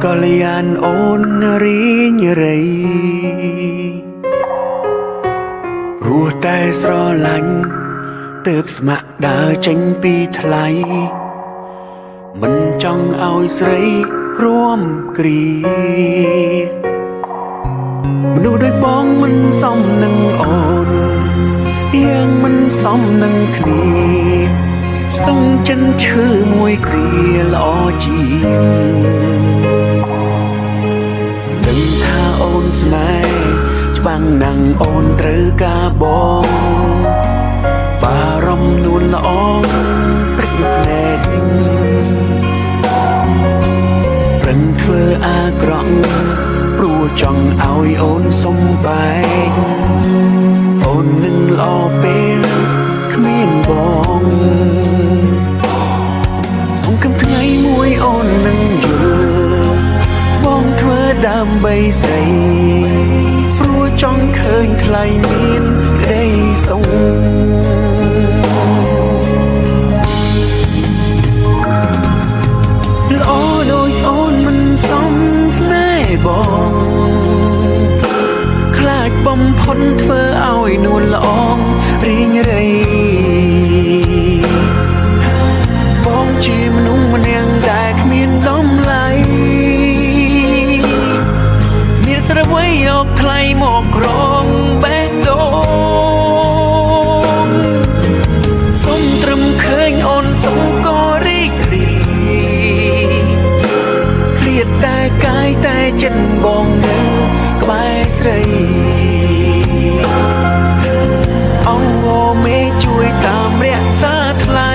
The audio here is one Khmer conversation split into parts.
ក៏លៀនអូនរីងរៃព្រោះតែស្រឡាញ់ទើបស្ម័គ្រដើរចេញពីថ្លៃមិនចង់ឲ្យស្រីគ្រាំគ្រីមនុស្សដូចបងមិនសមនឹងអូនយើងមិនសមនឹងគ្នាសុំចិនឈឺមួយគ្រាល្អជាងដឹងថាអូនស្នេហ៍ច្បាំងណាំងអូនត្រូវការបងបារម្ភនួនល្អព្រឹកភ្នែកប្រឹងធ្វើអាក្រក់ព្រោះចង់ឲ្យអូនសំបែកអូននឹងល្អពេលគ្មានបងសង្ឃឹមថ្ងៃមួយអូននឹងយល់បងធ្វើដើម្បីស្រីស្រួលចង់ឃើញថ្លៃមានក្តីសុខល្អដូចអូនមិនសមស្នេហ៍បងខ្លាចបំផុតធ្វើឲ្យនួនល្អរីងរៃបងជាមនុស្សម្នាក់ដែលគ្មានតម្លៃមានស្រីអ្វីយកថ្លៃមកក្រងបេះដូងសុំត្រឹមឃើញអូនសុំក៏រីករាយឃ្លាតតែកាយតែចិត្តបងនៅក្បែរស្រីអងមេជួយតាមរក្សាថ្លៃ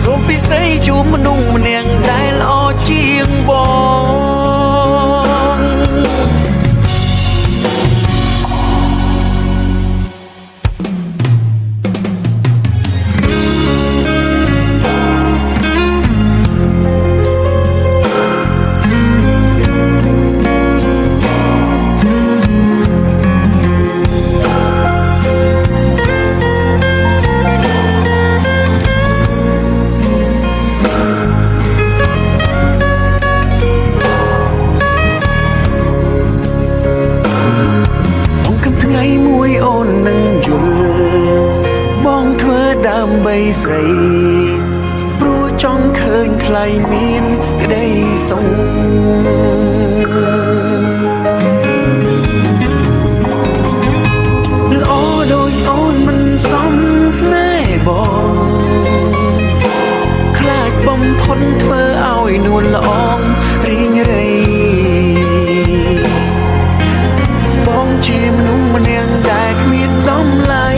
សូមពិសេសជួបមនុស្សម្នាក់ដែលល្អជាងបងអូននឹងយល់បងធ្វើដើម្បីស្រីព្រោះចង់ឃើញថ្លៃមានក្តីសុខល្អដូចអូនមិនសមស្នេហ៍បងខ្លាចបំផុតធ្វើឲ្យនួនល្អរីងរៃបងជាមនុស្សម្នាក់ដែលគ្មានតម្លៃ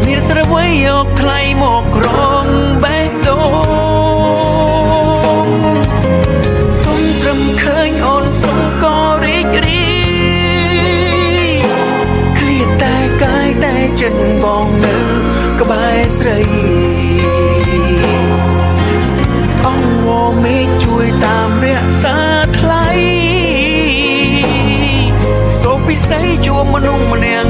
មានស្រីអ្វីយកថ្លៃមកក្រងបេះដូងសុំត្រឹមឃើញអូនសុំក៏រីករាយឃ្លាតតែកាយតែចិត្តបងនៅក្បែរស្រីអងមេជួយតាមរក្សាថ្លៃពិសេសជួបមនុស្សម្នាក់